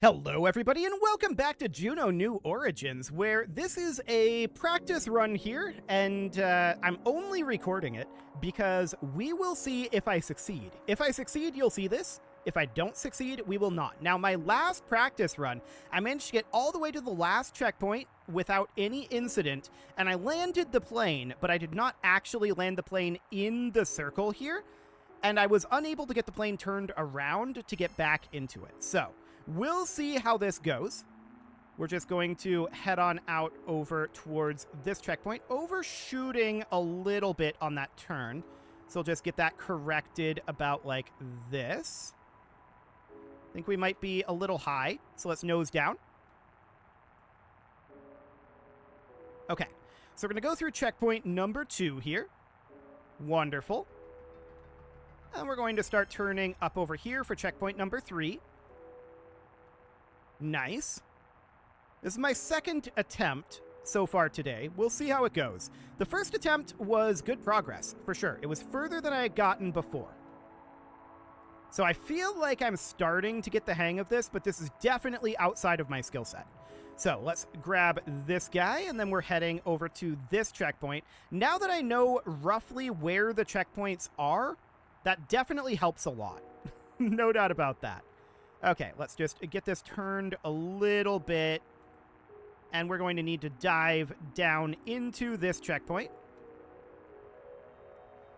Hello everybody and welcome back to Juno New Origins, where this is a practice run here, and I'm only recording it because we will see if I succeed. If I succeed, you'll see this. If I don't succeed, we will not. Now, my last practice run, I managed to get all the way to the last checkpoint without any incident, and I landed the plane, but I did not actually land the plane in the circle here, and I was unable to get the plane turned around to get back into it. So we'll see how this goes. We're just going to head on out over towards this checkpoint, overshooting a little bit on that turn. So we'll just get that corrected about like this. I think we might be a little high, so let's nose down. Okay, so we're going to go through checkpoint number 2 here. Wonderful. And we're going to start turning up over here for checkpoint number 3. Nice. This is my second attempt so far today. We'll see how it goes. The first attempt was good progress, for sure. It was further than I had gotten before. So I feel like I'm starting to get the hang of this, but this is definitely outside of my skill set. So let's grab this guy, and then we're heading over to this checkpoint. Now that I know roughly where the checkpoints are, that definitely helps a lot. No doubt about that. Okay, let's just get this turned a little bit. And we're going to need to dive down into this checkpoint.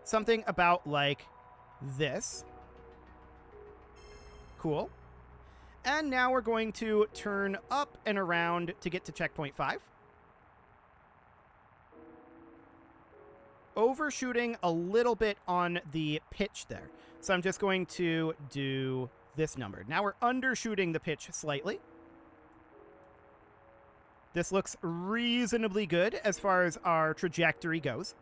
Something about like this. Cool. And now we're going to turn up and around to get to checkpoint 5. Overshooting a little bit on the pitch there. So I'm just going to do this number. Now we're undershooting the pitch slightly. This looks reasonably good as far as our trajectory goes.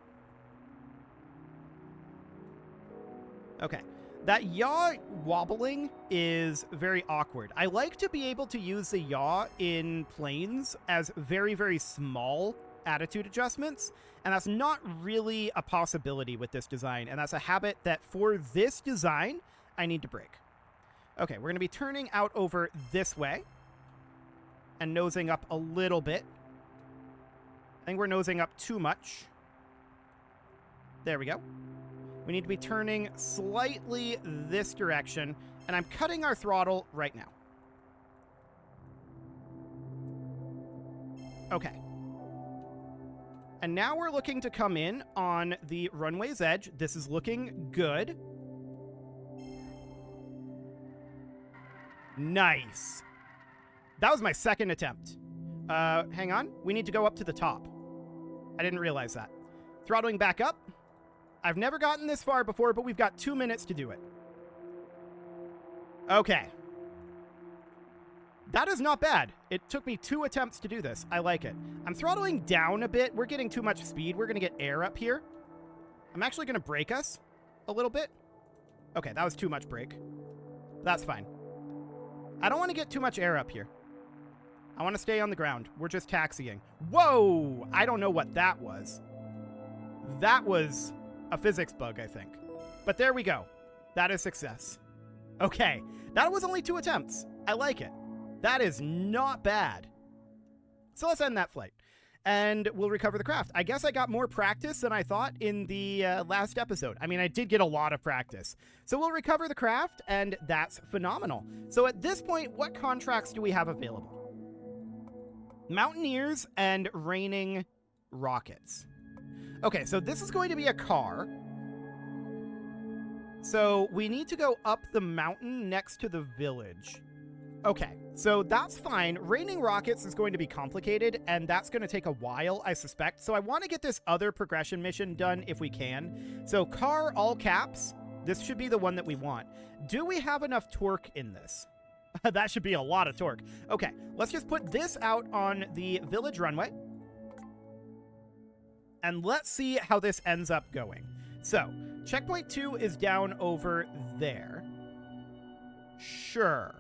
Okay. That yaw wobbling is very awkward. I like to be able to use the yaw in planes as very, very small attitude adjustments, and that's not really a possibility with this design, and that's a habit that for this design, I need to break. Okay, we're going to be turning out over this way and nosing up a little bit. I think we're nosing up too much. There we go. We need to be turning slightly this direction, and I'm cutting our throttle right now. Okay. And now we're looking to come in on the runway's edge. This is looking good. Nice. That was my second attempt. Hang on. We need to go up to the top. I didn't realize that. Throttling back up. I've never gotten this far before, but we've got 2 minutes to do it. Okay. That is not bad. It took me 2 attempts to do this. I like it. I'm throttling down a bit. We're getting too much speed. We're going to get air up here. I'm actually going to brake us a little bit. Okay, that was too much brake. That's fine. I don't want to get too much air up here. I want to stay on the ground. We're just taxiing. Whoa! I don't know what that was. That was a physics bug, I think. But there we go. That is success. Okay, that was only 2 attempts. I like it. That is not bad. So let's end that flight. And we'll recover the craft. I guess I got more practice than I thought in the last episode. I mean, I did get a lot of practice. So we'll recover the craft, and that's phenomenal. So at this point, what contracts do we have available? Mountaineers and raining rockets. Okay, so this is going to be a car. So we need to go up the mountain next to the village. Okay, so that's fine. Raining rockets is going to be complicated, and that's going to take a while, I suspect. So I want to get this other progression mission done if we can. So car, all caps. This should be the one that we want. Do we have enough torque in this? That should be a lot of torque. Okay, let's just put this out on the village runway. And let's see how this ends up going. So, checkpoint 2 is down over there. Sure.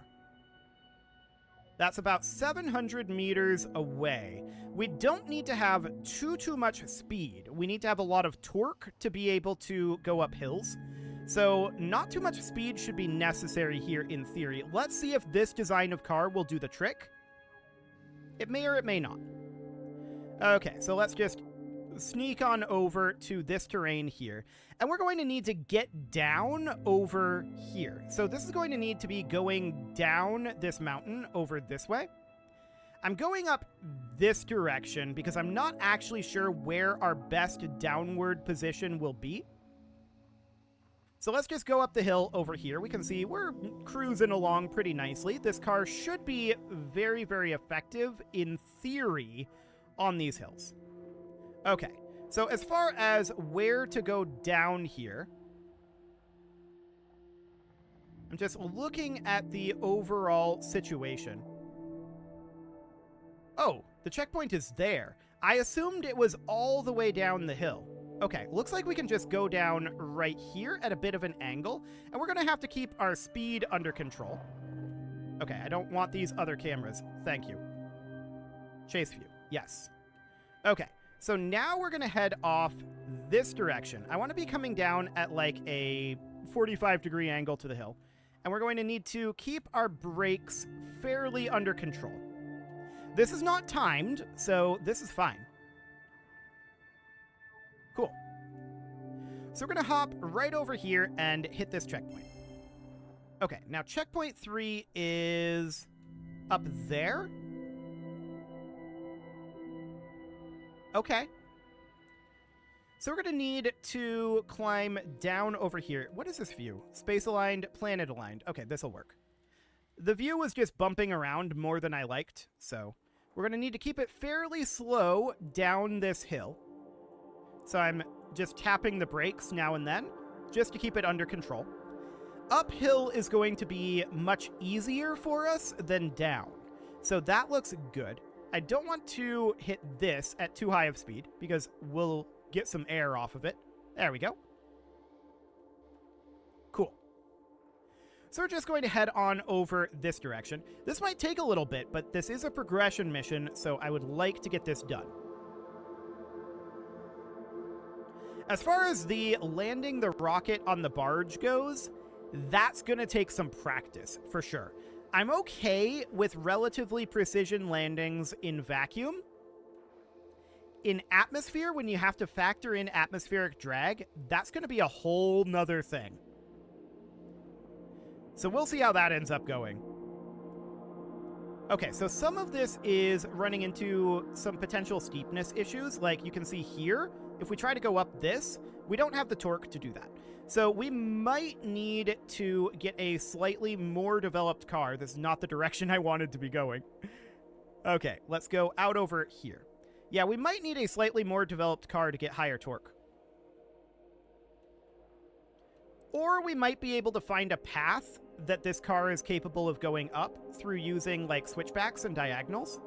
That's about 700 meters away. We don't need to have too much speed. We need to have a lot of torque to be able to go up hills. So not too much speed should be necessary here in theory. Let's see if this design of car will do the trick. It may or it may not. Okay, so let's just sneak on over to this terrain here. And we're going to need to get down over here. So this is going to need to be going down this mountain over this way. I'm going up this direction because I'm not actually sure where our best downward position will be. So let's just go up the hill over here. We can see we're cruising along pretty nicely. This car should be very, very effective in theory on these hills. Okay, so as far as where to go down here, I'm just looking at the overall situation. Oh, the checkpoint is there. I assumed it was all the way down the hill. Okay, looks like we can just go down right here at a bit of an angle, and we're going to have to keep our speed under control. Okay, I don't want these other cameras. Thank you. Chase view. Yes. Okay, so now we're going to head off this direction. I want to be coming down at like a 45-degree angle to the hill, and we're going to need to keep our brakes fairly under control. This is not timed, so this is fine. Cool. So we're going to hop right over here and hit this checkpoint. Okay, now checkpoint 3 is up there. Okay. So we're going to need to climb down over here. What is this view? Space aligned, planet aligned. Okay, this will work. The view was just bumping around more than I liked, so we're going to need to keep it fairly slow down this hill. So I'm just tapping the brakes now and then, just to keep it under control. Uphill is going to be much easier for us than down. So that looks good. I don't want to hit this at too high of speed, because we'll get some air off of it. There we go. Cool. So we're just going to head on over this direction. This might take a little bit, but this is a progression mission, so I would like to get this done. As far as the landing the rocket on the barge goes, that's going to take some practice, for sure. I'm okay with relatively precision landings in vacuum. In atmosphere, when you have to factor in atmospheric drag, that's going to be a whole nother thing. So we'll see how that ends up going. Okay, so some of this is running into some potential steepness issues. Like you can see here, if we try to go up this, we don't have the torque to do that. So we might need to get a slightly more developed car. This is not the direction I wanted to be going. Okay, let's go out over here. Yeah, we might need a slightly more developed car to get higher torque. Or we might be able to find a path that this car is capable of going up through using like switchbacks and diagonals.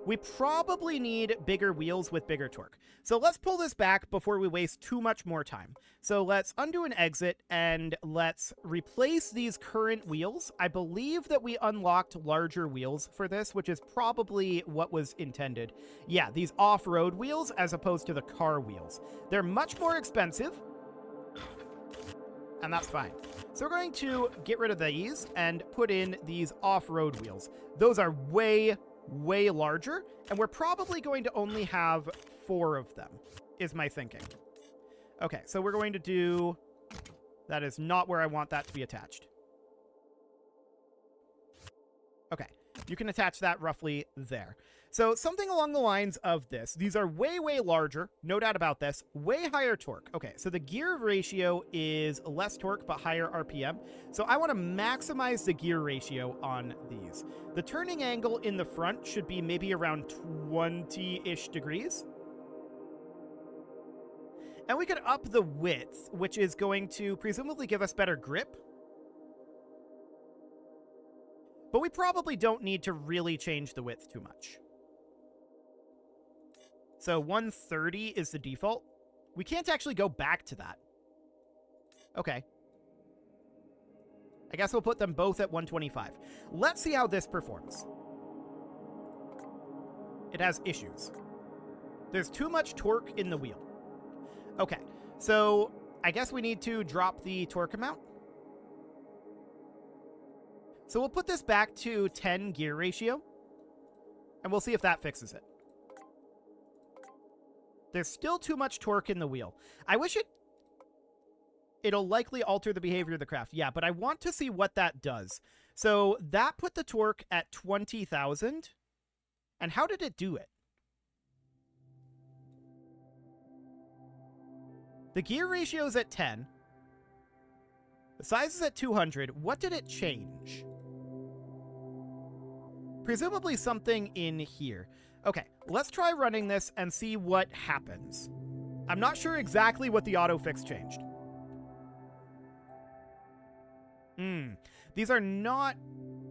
We probably need bigger wheels with bigger torque. So let's pull this back before we waste too much more time. So let's undo an exit and let's replace these current wheels. I believe that we unlocked larger wheels for this, which is probably what was intended. Yeah, these off-road wheels as opposed to the car wheels. They're much more expensive, and that's fine. So we're going to get rid of these and put in these off-road wheels. Those are way larger, and we're probably going to only have 4 of them, is my thinking. Okay, so we're going to do... That is not where I want that to be attached. Okay, you can attach that roughly there. So something along the lines of this. These are way larger, no doubt about this. Way higher torque. Okay, so the gear ratio is less torque but higher RPM. So I want to maximize the gear ratio on these. The turning angle in the front should be maybe around 20-ish degrees. And we could up the width, which is going to presumably give us better grip. But we probably don't need to really change the width too much. So 130 is the default. We can't actually go back to that. Okay. I guess we'll put them both at 125. Let's see how this performs. It has issues. There's too much torque in the wheel. Okay, so I guess we need to drop the torque amount. So we'll put this back to 10 gear ratio, and we'll see if that fixes it. There's still too much torque in the wheel. I wish it'll likely alter the behavior of the craft. Yeah, but I want to see what that does. So that put the torque at 20,000. And how did it do it? The gear ratio is at 10. The size is at 200. What did it change? Presumably something in here. Okay, let's try running this and see what happens. I'm not sure exactly what the auto fix changed. These are not,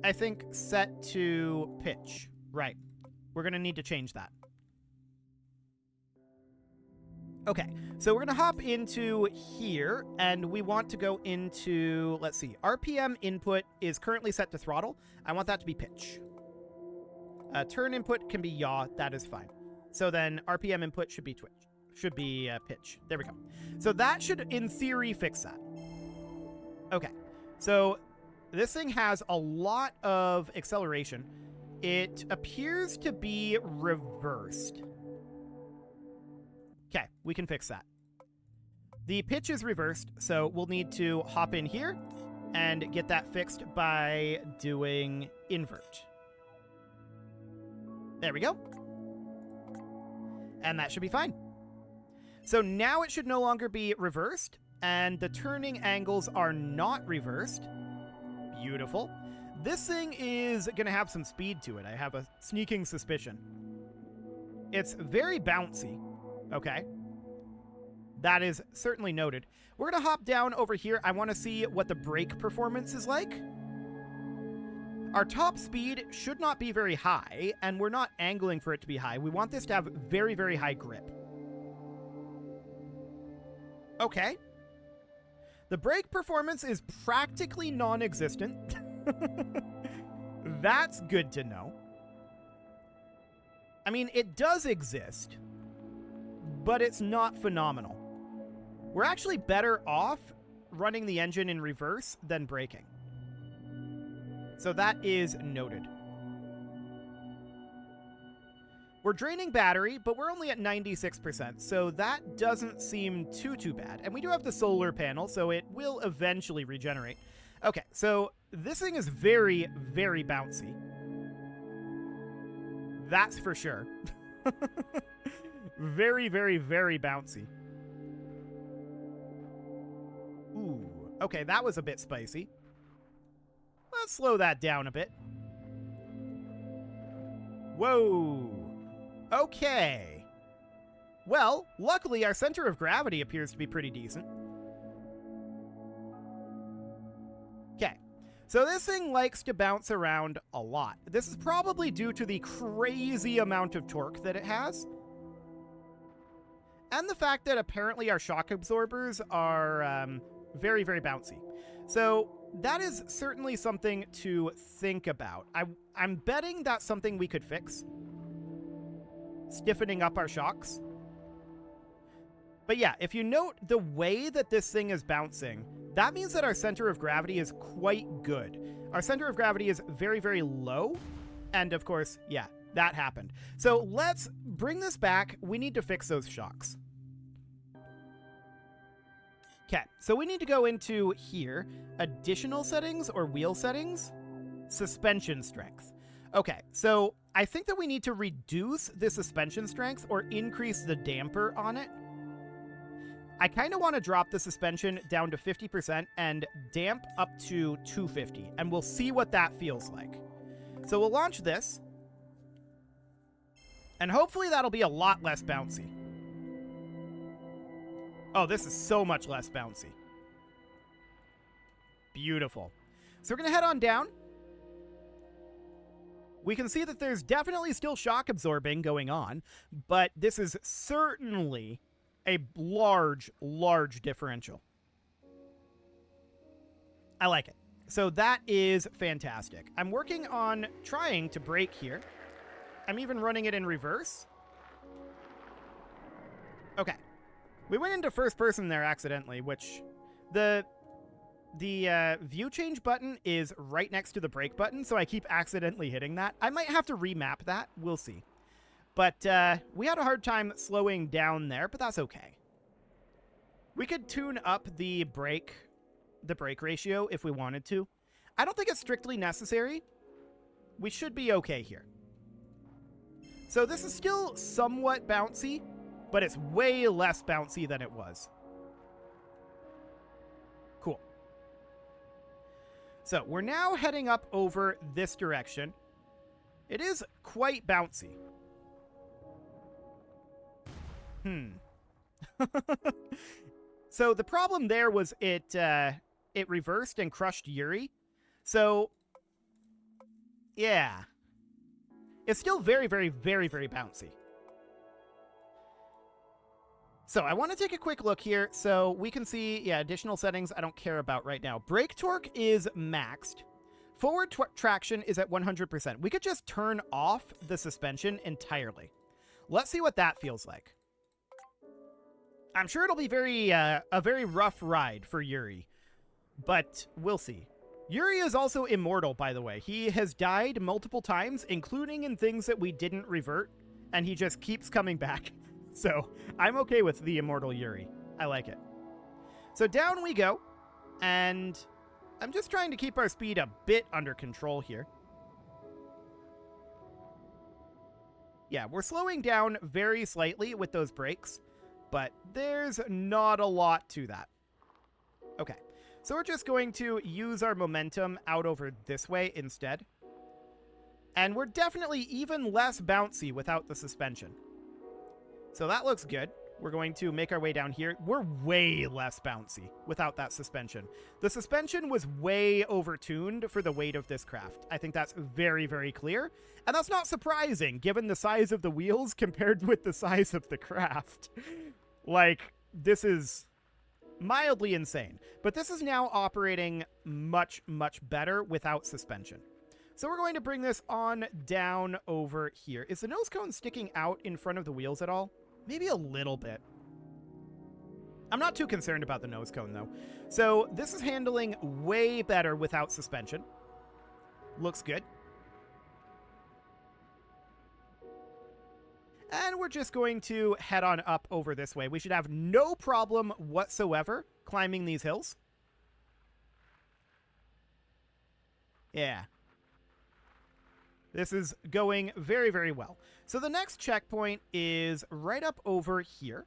I think, set to pitch. Right. We're going to need to change that. Okay, so we're going to hop into here, and we want to go into, let's see, RPM input is currently set to throttle. I want that to be pitch. Turn input can be yaw. That is fine. So then RPM input should be pitch. There we go. So that should, in theory, fix that. Okay, so this thing has a lot of acceleration. It appears to be reversed. Okay, we can fix that. The pitch is reversed, so we'll need to hop in here and get that fixed by doing invert. There we go. And that should be fine. So now it should no longer be reversed, and the turning angles are not reversed. Beautiful. This thing is going to have some speed to it. I have a sneaking suspicion. It's very bouncy. Okay. That is certainly noted. We're going to hop down over here. I want to see what the brake performance is like. Our top speed should not be very high, and we're not angling for it to be high. We want this to have very, very high grip. Okay. The brake performance is practically non-existent. That's good to know. I mean, it does exist, but it's not phenomenal. We're actually better off running the engine in reverse than braking. So that is noted. We're draining battery, but we're only at 96%, so that doesn't seem too bad. And we do have the solar panel, so it will eventually regenerate. Okay, so this thing is very, very bouncy. That's for sure. Very, very, very bouncy. Ooh, okay, that was a bit spicy. Let's slow that down a bit. Whoa. Okay. Well, luckily our center of gravity appears to be pretty decent. Okay. So this thing likes to bounce around a lot. This is probably due to the crazy amount of torque that it has. And the fact that apparently our shock absorbers are very, very bouncy. So that is certainly something to think about. I'm betting that's something we could fix. Stiffening up our shocks. But yeah, if you note the way that this thing is bouncing, that means that our center of gravity is quite good. Our center of gravity is very, very low. And of course, yeah, that happened. So let's bring this back. We need to fix those shocks. Okay, so we need to go into here, additional settings or wheel settings, suspension strength. Okay, so I think that we need to reduce the suspension strength or increase the damper on it. I kind of want to drop the suspension down to 50% and damp up to 250, and we'll see what that feels like. So we'll launch this, and hopefully that'll be a lot less bouncy. Oh, this is so much less bouncy. Beautiful. So we're going to head on down. We can see that there's definitely still shock absorbing going on, but this is certainly a large, large differential. I like it. So that is fantastic. I'm working on trying to brake here. I'm even running it in reverse. Okay. We went into first person there accidentally, which the view change button is right next to the brake button, so I keep accidentally hitting that. I might have to remap that. We'll see. But we had a hard time slowing down there, but that's okay. We could tune up the brake ratio if we wanted to. I don't think it's strictly necessary. We should be okay here. So this is still somewhat bouncy, but it's way less bouncy than it was. Cool. So we're now heading up over this direction. It is quite bouncy. So the problem there was it reversed and crushed Yuri. So, yeah. It's still very, very, very, very bouncy. So I want to take a quick look here so we can see, yeah, additional settings I don't care about right now. Brake torque is maxed. Forward traction is at 100%. We could just turn off the suspension entirely. Let's see what that feels like. I'm sure it'll be a very rough ride for Yuri, but we'll see. Yuri is also immortal, by the way. He has died multiple times, including in things that we didn't revert, and he just keeps coming back. So I'm okay with the immortal Yuri. I like it. So down we go, and I'm just trying to keep our speed a bit under control here. Yeah, we're slowing down very slightly with those brakes, but there's not a lot to that. Okay, so we're just going to use our momentum out over this way instead. And we're definitely even less bouncy without the suspension. So that looks good. We're going to make our way down here. We're way less bouncy without that suspension. The suspension was way overtuned for the weight of this craft. I think that's very, very clear. And that's not surprising, given the size of the wheels compared with the size of the craft. Like, this is mildly insane. But this is now operating much, much better without suspension. So we're going to bring this on down over here. Is the nose cone sticking out in front of the wheels at all? Maybe a little bit. I'm not too concerned about the nose cone, though. So this is handling way better without suspension. Looks good. And we're just going to head on up over this way. We should have no problem whatsoever climbing these hills. Yeah. This is going very, very well. So the next checkpoint is right up over here.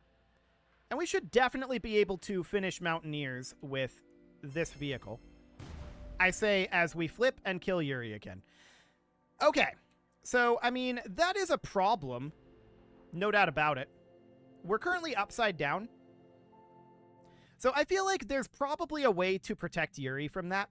And we should definitely be able to finish Mountaineers with this vehicle. I say as we flip and kill Yuri again. Okay. So, I mean, that is a problem. No doubt about it. We're currently upside down. So I feel like there's probably a way to protect Yuri from that.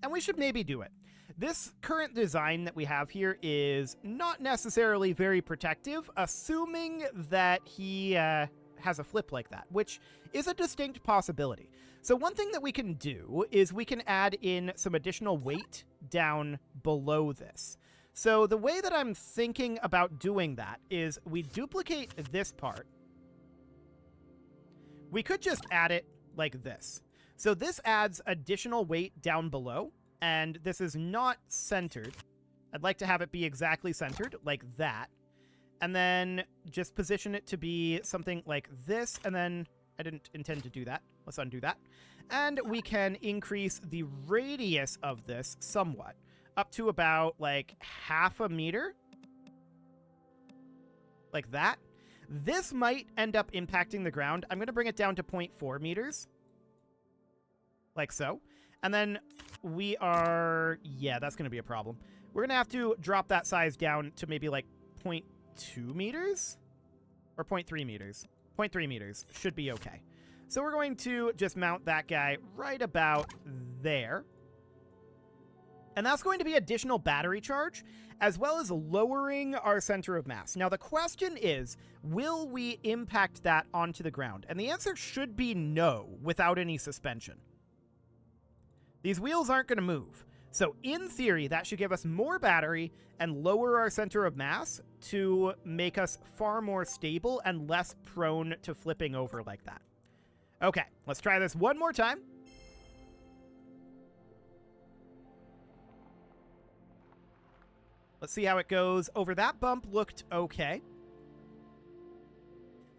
And we should maybe do it. This current design that we have here is not necessarily very protective, assuming that he has a flip like that, which is a distinct possibility. So one thing that we can do is we can add in some additional weight down below this. So the way that I'm thinking about doing that is we duplicate this part. We could just add it like this. So this adds additional weight down below. And this is not centered. I'd like to have it be exactly centered, like that. And then just position it to be something like this. And then I didn't intend to do that. Let's undo that. And we can increase the radius of this somewhat. Up to about, like, 0.5 meters. Like that. This might end up impacting the ground. I'm going to bring it down to 0.4 meters. Like so. And then we are... Yeah, that's going to be a problem. We're going to have to drop that size down to maybe like 0.2 meters? Or 0.3 meters. 0.3 meters should be okay. So we're going to just mount that guy right about there. And that's going to be additional battery charge, as well as lowering our center of mass. Now, the question is, will we impact that onto the ground? And the answer should be no, without any suspension. These wheels aren't going to move. So in theory, that should give us more battery and lower our center of mass to make us far more stable and less prone to flipping over like that. Okay, let's try this one more time. Let's see how it goes. Over that bump looked okay.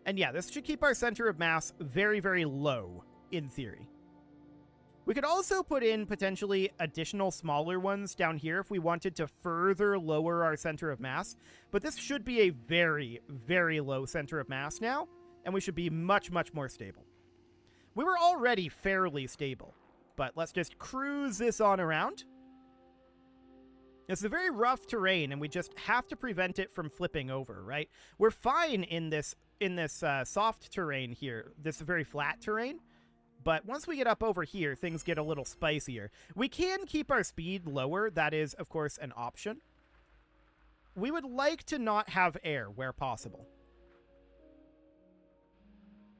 And yeah, this should keep our center of mass very, very low, in theory. We could also put in potentially additional smaller ones down here if we wanted to further lower our center of mass. But this should be a very, very low center of mass now, and we should be much, much more stable. We were already fairly stable, but let's just cruise this on around. It's a very rough terrain, and we just have to prevent it from flipping over, right? We're fine in this soft terrain here, this very flat terrain. But once we get up over here, things get a little spicier. We can keep our speed lower. That is, of course, an option. We would like to not have air where possible.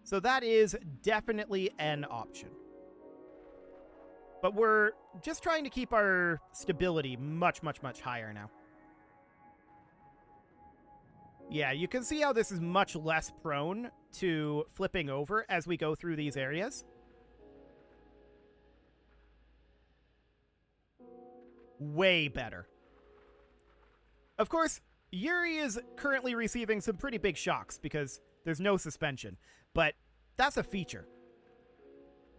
So that is definitely an option. But we're just trying to keep our stability much, much, much higher now. Yeah, you can see how this is much less prone to flipping over as we go through these areas. Way better. Of course, Yuri is currently receiving some pretty big shocks because there's no suspension, but that's a feature.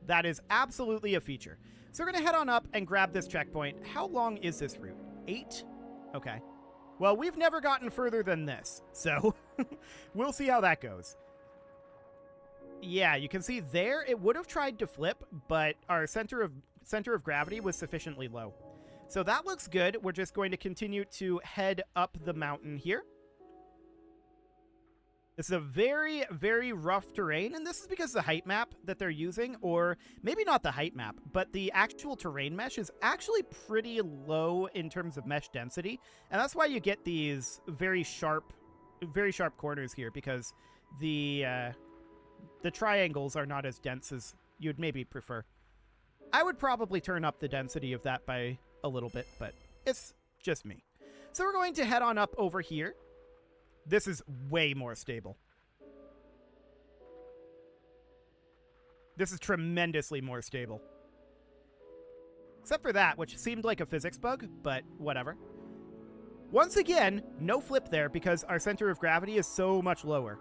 That is absolutely a feature. So we're going to head on up and grab this checkpoint. How long is this route? 8? Okay. Well, we've never gotten further than this, so we'll see how that goes. Yeah, you can see there it would have tried to flip, but our center of gravity was sufficiently low. So that looks good. We're just going to continue to head up the mountain here. This is a very, very rough terrain, and this is because the height map that they're using, or maybe not the height map, but the actual terrain mesh is actually pretty low in terms of mesh density, and that's why you get these very sharp corners here, because the triangles are not as dense as you'd maybe prefer. I would probably turn up the density of that by a little bit, but it's just me. So we're going to head on up over here. This is way more stable. This is tremendously more stable. Except for that, which seemed like a physics bug, but whatever. Once again, no flip there because our center of gravity is so much lower.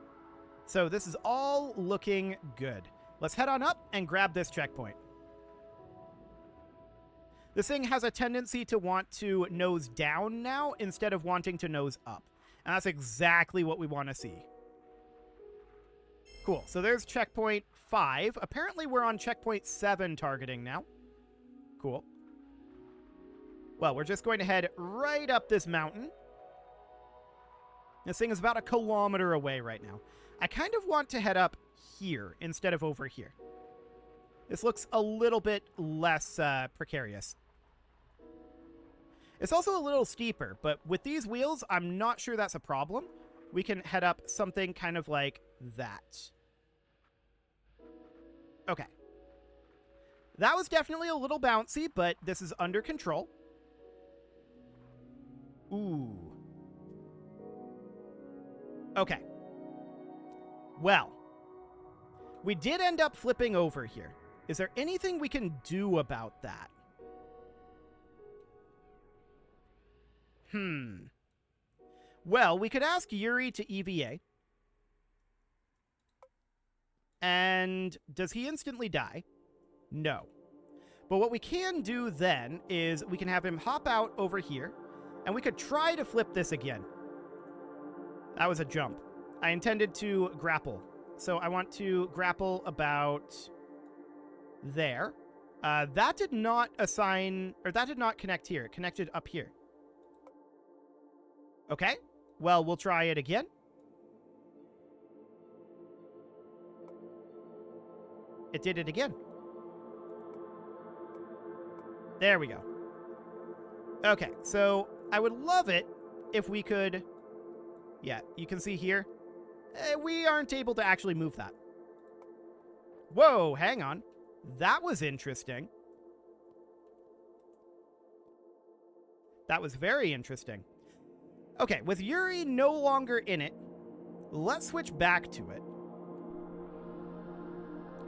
So this is all looking good. Let's head on up and grab this checkpoint. This thing has a tendency to want to nose down now instead of wanting to nose up. And that's exactly what we want to see. Cool. So there's checkpoint 5. Apparently we're on checkpoint 7 targeting now. Cool. Well, we're just going to head right up this mountain. This thing is about 1 kilometer away right now. I kind of want to head up here instead of over here. This looks a little bit less precarious. It's also a little steeper, but with these wheels, I'm not sure that's a problem. We can head up something kind of like that. Okay. That was definitely a little bouncy, but this is under control. Ooh. Okay. Well, we did end up flipping over here. Is there anything we can do about that? Well, we could ask Yuri to EVA. And does he instantly die? No. But what we can do then is we can have him hop out over here, and we could try to flip this again. That was a jump. I intended to grapple. So I want to grapple about there. That did not assign, or that did not connect here. It connected up here. Okay, well, we'll try it again. It did it again. There we go. Okay, so I would love it if we could... Yeah, you can see here. We aren't able to actually move that. Whoa, hang on. That was interesting. That was very interesting. Okay, with Yuri no longer in it, let's switch back to it.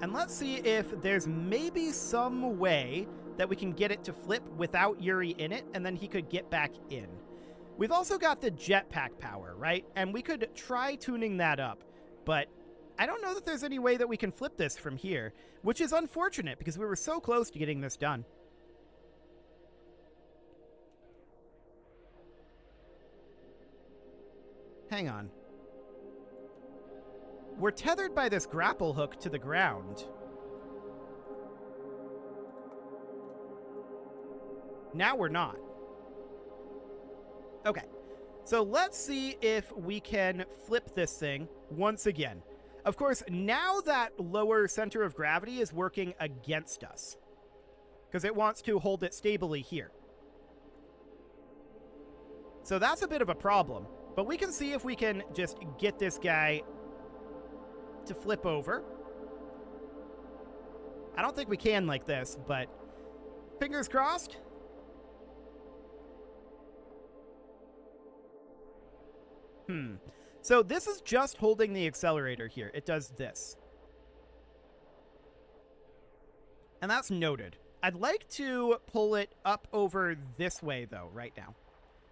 And let's see if there's maybe some way that we can get it to flip without Yuri in it, and then he could get back in. We've also got the jetpack power, right? And we could try tuning that up, but I don't know that there's any way that we can flip this from here, which is unfortunate because we were so close to getting this done. Hang on. We're tethered by this grapple hook to the ground. Now we're not. Okay, so let's see if we can flip this thing once again. Of course, now that lower center of gravity is working against us, because it wants to hold it stably here. So that's a bit of a problem, but we can see if we can just get this guy to flip over. I don't think we can like this, but fingers crossed. So this is just holding the accelerator here. It does this. And that's noted. I'd like to pull it up over this way, though, right now.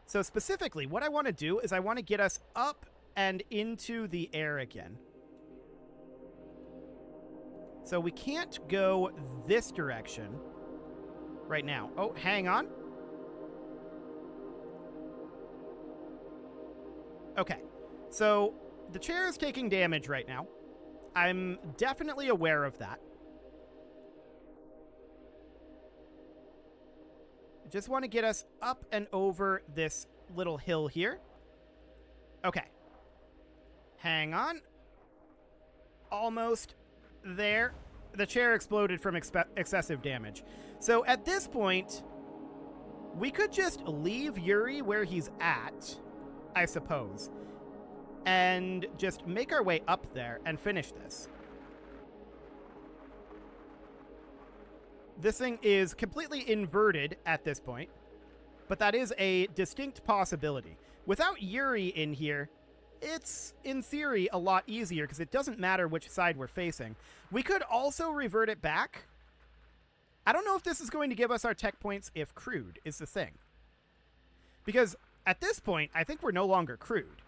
So specifically, what I want to do is I want to get us up and into the air again. So we can't go this direction right now. Oh, hang on. Okay, so the chair is taking damage right now. I'm definitely aware of that. I just want to get us up and over this little hill here. Okay. Hang on. Almost there. The chair exploded from excessive damage. So at this point, we could just leave Yuri where he's at, I suppose, and just make our way up there and finish this. This thing is completely inverted at this point, but that is a distinct possibility. Without Yuri in here, it's, in theory, a lot easier because it doesn't matter which side we're facing. We could also revert it back. I don't know if this is going to give us our tech points if crewed is the thing. Because at this point, I think we're no longer crewed.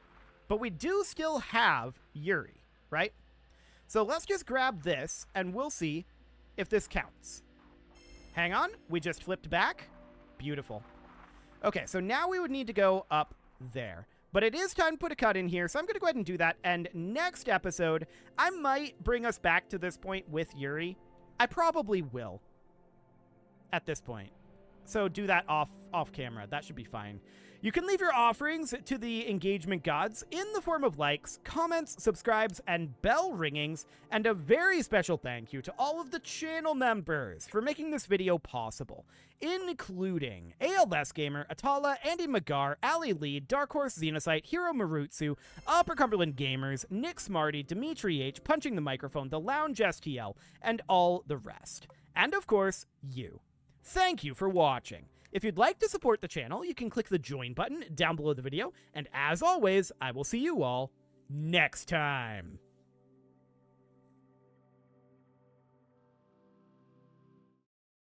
But we do still have Yuri, right? So let's just grab this, and we'll see if this counts. Hang on, we just flipped back. Beautiful. Okay, so now we would need to go up there. But it is time to put a cut in here, so I'm going to go ahead and do that. And next episode, I might bring us back to this point with Yuri. I probably will at this point. So do that off camera. That should be fine. You can leave your offerings to the engagement gods in the form of likes, comments, subscribes, and bell ringings. And a very special thank you to all of the channel members for making this video possible, including ALS Gamer, Atala, Andy Magar, Ali Lee, Dark Horse Xenocyte, Hiro Marutsu, Upper Cumberland Gamers, Nick Smarty, Dimitri H, Punching the Microphone, The Lounge STL, and all the rest. And of course, you. Thank you for watching. If you'd like to support the channel, you can click the join button down below the video, and as always, I will see you all next time.